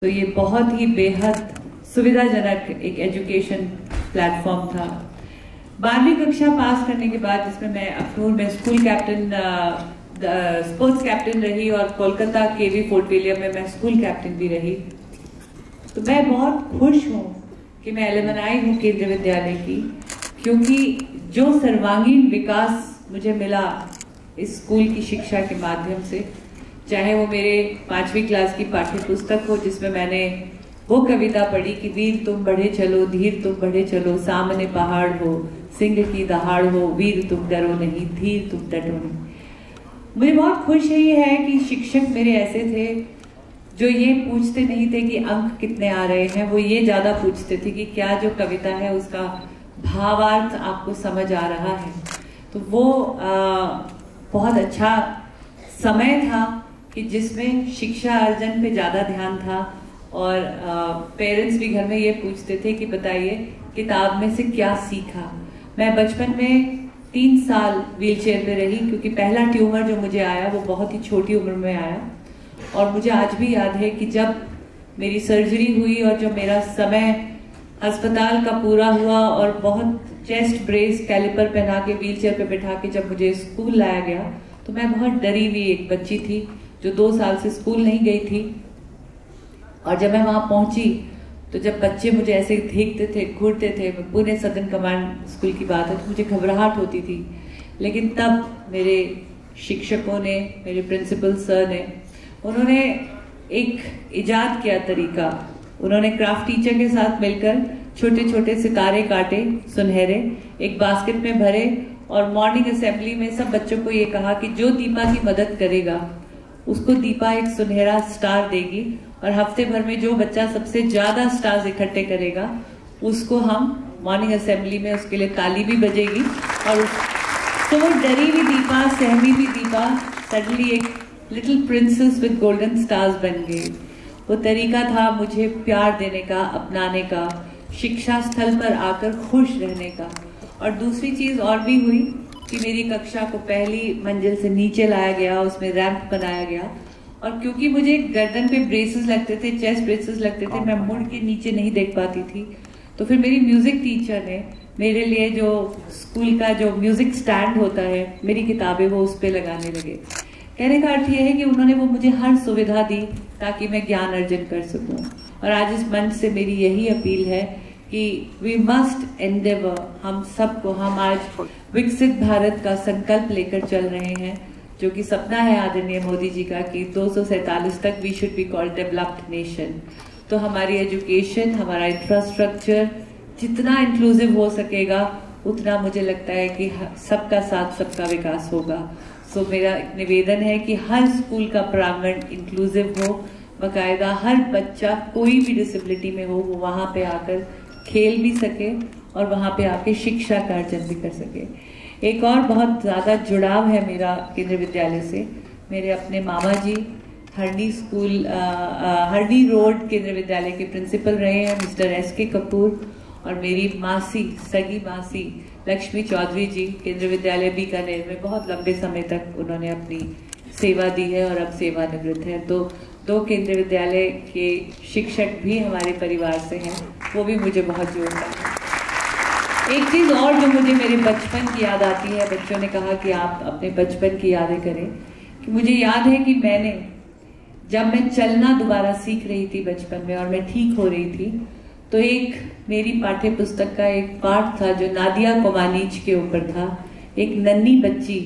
तो ये बहुत ही बेहद सुविधाजनक एक एजुकेशन प्लेटफॉर्म था। 12वीं कक्षा पास करने के बाद, जिसमें मैं अखनूर में स्कूल कैप्टन, स्पोर्ट्स कैप्टन रही और कोलकाता केवी फोर्ट विलियम में मैं स्कूल कैप्टन भी रही, तो मैं बहुत खुश हूँ कि मैं एलुमनाई हूँ केंद्रीय विद्यालय की, क्योंकि जो सर्वांगीण विकास मुझे मिला इस स्कूल की शिक्षा के माध्यम से, चाहे वो मेरे 5वीं क्लास की पाठ्य पुस्तक हो जिसमें मैंने वो कविता पढ़ी कि वीर तुम बढ़े चलो, धीर तुम बढ़े चलो, सामने पहाड़ हो, सिंह की दहाड़ हो, वीर तुम डरो नहीं, धीर तुम डरो नहीं। मुझे बहुत खुशी है कि शिक्षक मेरे ऐसे थे जो ये पूछते नहीं थे कि अंक कितने आ रहे हैं, वो ये ज्यादा पूछते थे कि क्या जो कविता है उसका भावार्थ आपको समझ आ रहा है। तो वो बहुत अच्छा समय था कि जिसमें शिक्षा अर्जन पे ज्यादा ध्यान था, और पेरेंट्स भी घर में ये पूछते थे कि बताइए किताब में से क्या सीखा। मैं बचपन में 3 साल व्हीलचेयर पे रही, क्योंकि पहला ट्यूमर जो मुझे आया वो बहुत ही छोटी उम्र में आया, और मुझे आज भी याद है कि जब मेरी सर्जरी हुई और जो मेरा समय अस्पताल का पूरा हुआ और बहुत चेस्ट ब्रेस कैलिपर पहना के व्हीलचेयर पे बैठा के जब मुझे स्कूल लाया गया, तो मैं बहुत डरी हुई एक बच्ची थी जो 2 साल से स्कूल नहीं गई थी। और जब मैं वहां पहुंची तो जब बच्चे मुझे ऐसे देखते थे, घूरते थे, पुणे सदन कमांड स्कूल की बात है, तो मुझे घबराहट होती थी। लेकिन तब मेरे शिक्षकों ने, मेरे प्रिंसिपल सर ने, उन्होंने एक इजाद किया तरीका। उन्होंने क्राफ्ट टीचर के साथ मिलकर छोटे छोटे सितारे काटे, सुनहरे, एक बास्केट में भरे, और मॉर्निंग असेंबली में सब बच्चों को ये कहा कि जो दीपा की मदद करेगा उसको दीपा एक सुनहरा स्टार देगी, और हफ्ते भर में जो बच्चा सबसे ज्यादा स्टार्स इकट्ठे करेगा उसको हम मॉर्निंग असेंबली में उसके लिए ताली भी बजेगी। और तो वो डरी हुई दीपा, सहमी हुई दीपा सडनली एक little princess with golden stars बन गई। वो तरीका था मुझे प्यार देने का, अपनाने का, शिक्षा स्थल पर आकर खुश रहने का। और दूसरी चीज और भी हुई कि मेरी कक्षा को पहली मंजिल से नीचे लाया गया, उसमें रैंप बनाया गया, और क्योंकि मुझे गर्दन पे ब्रेसेस लगते थे, चेस्ट ब्रेसेस लगते थे, मैं मुड़ के नीचे नहीं देख पाती थी। तो फिर मेरी म्यूजिक टीचर ने मेरे लिए जो स्कूल का जो म्यूजिक स्टैंड होता है, मेरी किताबें वो उस पर लगाने लगे। कहने का अर्थ यह है कि उन्होंने वो मुझे हर सुविधा दी ताकि मैं ज्ञान अर्जन कर सकूं। और आज इस मंच से मेरी यही अपील है कि वी मस्ट एंडेवर, हम सबको, हम आज विकसित भारत का संकल्प लेकर चल रहे हैं, जो कि सपना है आदरणीय मोदी जी का कि 247 तक we should be called developed nation. तो हमारी एजुकेशन, हमारा इंफ्रास्ट्रक्चर जितना इंक्लूसिव हो सकेगा उतना मुझे लगता है कि सबका साथ सबका विकास होगा। सो मेरा निवेदन है कि हर स्कूल का प्रांगण इंक्लूसिव हो, बाकायदा हर बच्चा कोई भी डिसेबिलिटी में हो वो वहां पे आकर खेल भी सके और वहां पे आके शिक्षा का अर्जन भी कर सके। एक और बहुत ज्यादा जुड़ाव है मेरा केंद्रीय विद्यालय से। मेरे अपने मामा जी हरनी स्कूल, हरनी रोड केंद्रीय विद्यालय के प्रिंसिपल रहे हैं, मिस्टर S.K. कपूर, और मेरी मासी, सगी मासी लक्ष्मी चौधरी जी केंद्रीय विद्यालय बीकानेर में बहुत लंबे समय तक उन्होंने अपनी सेवा दी है और अब सेवानिवृत्त है। तो 2 केंद्रीय विद्यालय के शिक्षक भी हमारे परिवार से हैं, वो भी मुझे बहुत जोड़ता है। एक चीज और जो मुझे मेरे बचपन की याद आती है, बच्चों ने कहा कि आप अपने बचपन की यादें करें, कि मुझे याद है कि जब मैं चलना दोबारा सीख रही थी बचपन में और मैं ठीक हो रही थी, तो एक मेरी पाठ्य पुस्तक का एक पाठ था जो नादिया कोमानीच के ऊपर था। एक नन्ही बच्ची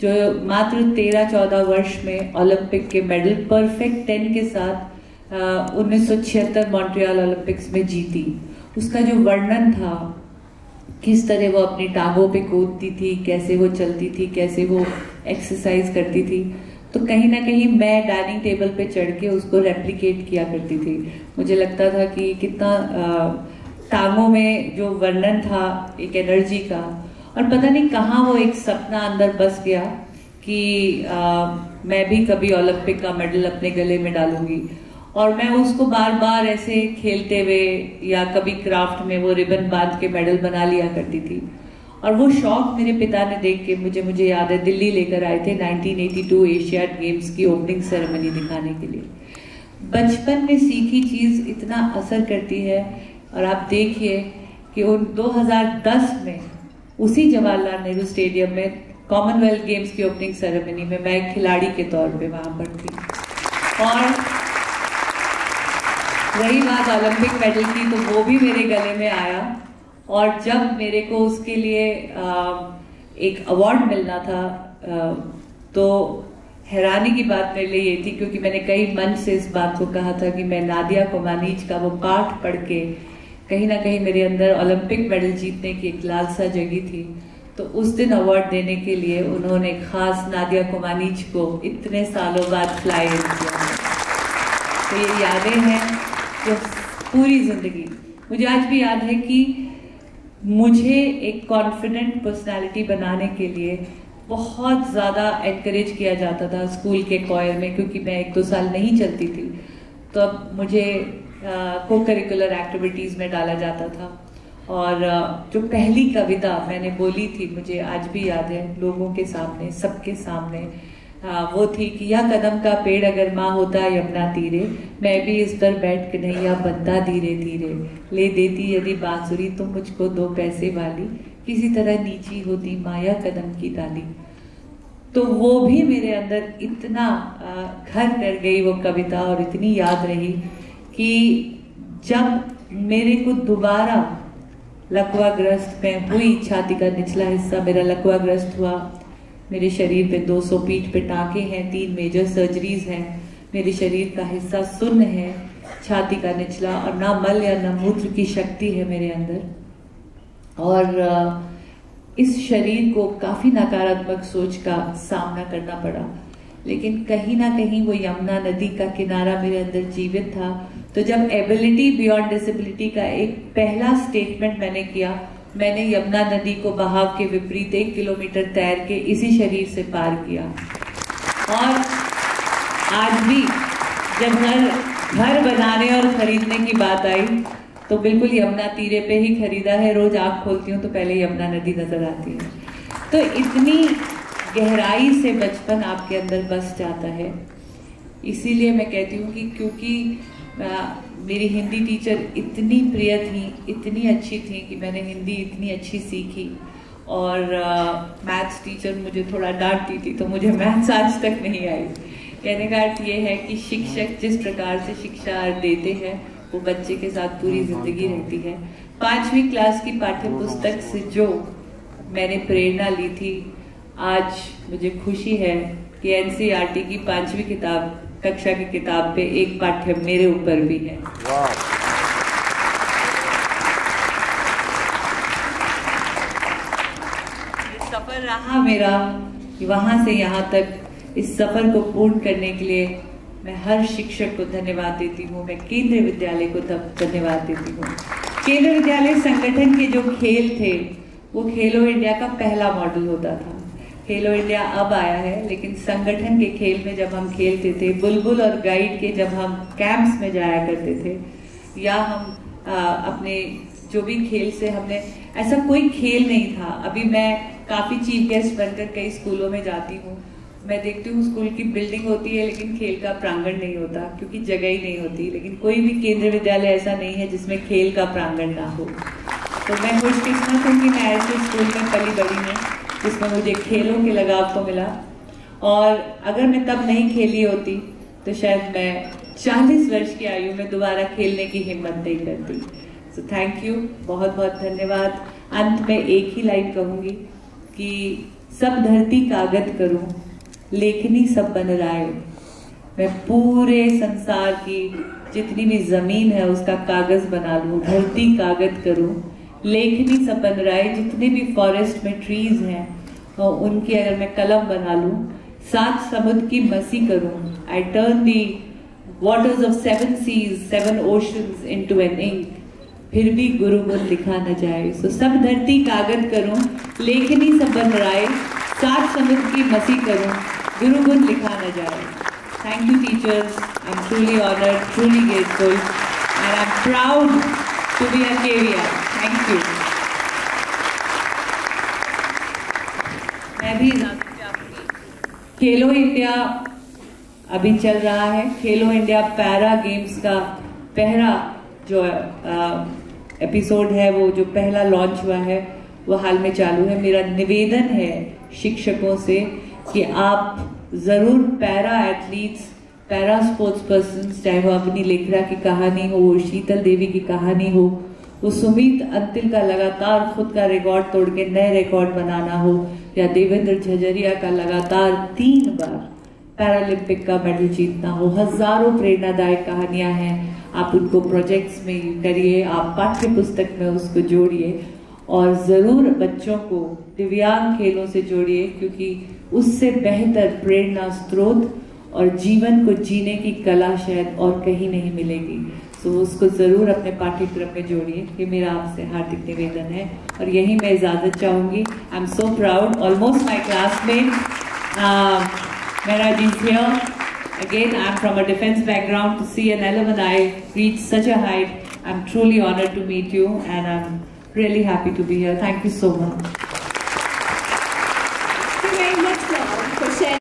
जो मात्र 13-14 वर्ष में ओलंपिक के मेडल परफेक्ट 10 के साथ 1976 मॉन्ट्रियल ओलंपिक्स में जीती। उसका जो वर्णन था, किस तरह वो अपनी टांगों पे कूदती थी, कैसे वो चलती थी, कैसे वो एक्सरसाइज करती थी, तो कहीं ना कहीं मैं डाइनिंग टेबल पे चढ़ के उसको रेप्लिकेट किया करती थी। मुझे लगता था कि कितना टांगों में जो वर्णन था एक एनर्जी का, और पता नहीं कहाँ वो एक सपना अंदर बस गया कि मैं भी कभी ओलंपिक का मेडल अपने गले में डालूंगी। और मैं उसको बार बार ऐसे खेलते हुए या कभी क्राफ्ट में वो रिबन बांध के मेडल बना लिया करती थी। और वो शौक मेरे पिता ने देख के मुझे याद है दिल्ली लेकर आए थे 1982 एशियाड गेम्स की ओपनिंग सेरेमनी दिखाने के लिए। बचपन में सीखी चीज़ इतना असर करती है। और आप देखिए कि उन 2010 में उसी जवाहरलाल नेहरू स्टेडियम में कॉमनवेल्थ गेम्स की ओपनिंग सेरेमनी में मैं एक खिलाड़ी के तौर पे वहाँ पर थी। और रही बात ओलंपिक मेडल की, तो वो भी मेरे गले में आया। और जब मेरे को उसके लिए एक अवार्ड मिलना था, तो हैरानी की बात मेरे लिए ये थी, क्योंकि मैंने कई मंच से इस बात को कहा था कि मैं नादिया कोमानीच का वो पाठ पढ़ के कहीं ना कहीं मेरे अंदर ओलंपिक मेडल जीतने की एक लालसा जगी थी। तो उस दिन अवार्ड देने के लिए उन्होंने खास नादिया कोमानीच को इतने सालों बाद फ्लाई इन किया। तो ये यादें हैं जो पूरी जिंदगी, मुझे आज भी याद है कि मुझे एक कॉन्फिडेंट पर्सनालिटी बनाने के लिए बहुत ज़्यादा एनकरेज किया जाता था स्कूल के कॉयर में, क्योंकि मैं 1-2 साल नहीं चलती थी। तो अब मुझे को करिकुलर एक्टिविटीज़ में डाला जाता था। और जो पहली कविता मैंने बोली थी, मुझे आज भी याद है, लोगों के सामने, सबके सामने, वो थी कि यह कदम का पेड़ अगर माँ होता यमुना तीरे, मैं भी इस पर बैठ कन्हैया बनता धीरे धीरे, ले देती यदि बांसुरी तुम मुझको 2 पैसे वाली, किसी तरह नीची होती माया कदम की डाली। तो वो भी मेरे अंदर इतना घर कर गई वो कविता, और इतनी याद रही कि जब मेरे को दोबारा लकवाग्रस्त में हुई, छाती का निचला हिस्सा मेरा लकवाग्रस्त हुआ, मेरे शरीर पे 200 पीठ पे टाँके हैं, 3 मेजर सर्जरीज हैं, मेरे शरीर का हिस्सा सुन्न है, छाती का निचला, और ना मल या ना मूत्र की शक्ति है मेरे अंदर। और इस शरीर को काफ़ी नकारात्मक सोच का सामना करना पड़ा, लेकिन कहीं ना कहीं वो यमुना नदी का किनारा मेरे अंदर जीवित था। तो जब एबिलिटी बियॉन्ड डिसेबिलिटी का एक पहला स्टेटमेंट मैंने किया, मैंने यमुना नदी को बहाव के विपरीत 1 किलोमीटर तैर के इसी शरीर से पार किया। और आज भी जब घर बनाने और खरीदने की बात आई, तो बिल्कुल यमुना तीरे पे ही खरीदा है। रोज आँख खोलती हूँ तो पहले यमुना नदी नजर आती है। तो इतनी गहराई से बचपन आपके अंदर बस जाता है। इसीलिए मैं कहती हूँ कि क्योंकि मेरी हिंदी टीचर इतनी प्रिय थी, इतनी अच्छी थी कि मैंने हिंदी इतनी अच्छी सीखी। और मैथ्स टीचर मुझे थोड़ा डांटती थी, तो मुझे मैथ्स आज तक नहीं आई। कहने का अर्थ ये है कि शिक्षक जिस प्रकार से शिक्षा देते हैं, वो बच्चे के साथ पूरी जिंदगी रहती है। 5वीं क्लास की पाठ्य पुस्तक से जो मैंने प्रेरणा ली थी, आज मुझे खुशी है कि एनसीईआरटी की 5वीं कक्षा की किताब पे एक पाठ्य मेरे ऊपर भी है। ये सफर रहा मेरा वहां से यहाँ तक। इस सफर को पूर्ण करने के लिए मैं हर शिक्षक को धन्यवाद देती हूँ। मैं केंद्रीय विद्यालय को धन्यवाद देती हूँ। केंद्रीय विद्यालय संगठन के जो खेल थे, वो खेलो इंडिया का पहला मॉडल होता था। खेलो इंडिया अब आया है, लेकिन संगठन के खेल में जब हम खेलते थे, बुलबुल और गाइड के जब हम कैंप्स में जाया करते थे, या हम अपने जो भी खेल से हमने, ऐसा कोई खेल नहीं था। अभी मैं काफ़ी चीफ गेस्ट बनकर कई स्कूलों में जाती हूँ, मैं देखती हूँ स्कूल की बिल्डिंग होती है लेकिन खेल का प्रांगण नहीं होता, क्योंकि जगह ही नहीं होती। लेकिन कोई भी केंद्रीय विद्यालय ऐसा नहीं है जिसमें खेल का प्रांगण ना हो। तो मैं खुशकिस्मत हूँ कि मैं ऐसे स्कूल में पली बड़ी हूँ जिसमें मुझे खेलों के लगाव को मिला। और अगर मैं तब नहीं खेली होती तो शायद मैं 40 वर्ष की आयु में दोबारा खेलने की हिम्मत नहीं करती। सो थैंक यू, बहुत बहुत धन्यवाद। अंत में एक ही लाइन कहूँगी कि सब धरती कागज करूँ, लेखनी सब बन राय। मैं पूरे संसार की जितनी भी जमीन है उसका कागज बना लूँ, धरती कागज करूँ, लेखनी सब बन राय। जितने भी फॉरेस्ट में ट्रीज हैं उनकी अगर मैं कलम बना लूँ, 7 समुद्र की मसी करूँ, I turn the waters of 7 seas, 7 oceans into an ink, फिर भी गुरु गुण लिखा न जाए। सो सब धरती कागज करूं, लेखनी सब बन राय, 7 समुद्र की मसी करूं, गुरु गुण लिखा न जाए। Thank you teachers, I'm truly honored, truly grateful, and I'm proud to be a KVR. Thank you. मैं भी खेलो इंडिया अभी चल रहा है। खेलो इंडिया पैरा गेम्स का पहला जो एपिसोड है, वो जो पहला लॉन्च हुआ है वो हाल में चालू है। मेरा निवेदन है शिक्षकों से कि आप जरूर para athletes, para sports person, चाहे वो अपनी लेखरा की कहानी हो, वो शीतल देवी की कहानी हो, वो सुमित अंतिल का लगातार खुद का रिकॉर्ड तोड़ के नए रिकॉर्ड बनाना हो, या देवेंद्र झझरिया का लगातार 3 बार पैरालंपिक का मेडल जीतना हो। हजारों प्रेरणादायक कहानियां हैं। आप उनको प्रोजेक्ट्स में करिए, आप पाठ्य पुस्तक में उसको जोड़िए और जरूर बच्चों को दिव्यांग खेलों से जोड़िए, क्योंकि उससे बेहतर प्रेरणा स्रोत और जीवन को जीने की कला शायद और कहीं नहीं मिलेगी। तो उसको जरूर अपने पाठ्यक्रम में जोड़िए, ये मेरा आपसे हार्दिक निवेदन है। और यही मैं इजाजत चाहूंगी। I am so proud, almost my classmate Meera ji is here. Again, I'm from a defense background. To see an alumni reach such a height, I'm truly honored to meet you, and I'm really happy to be here. Thank you so much. Thank you very much, ma'am, for sharing.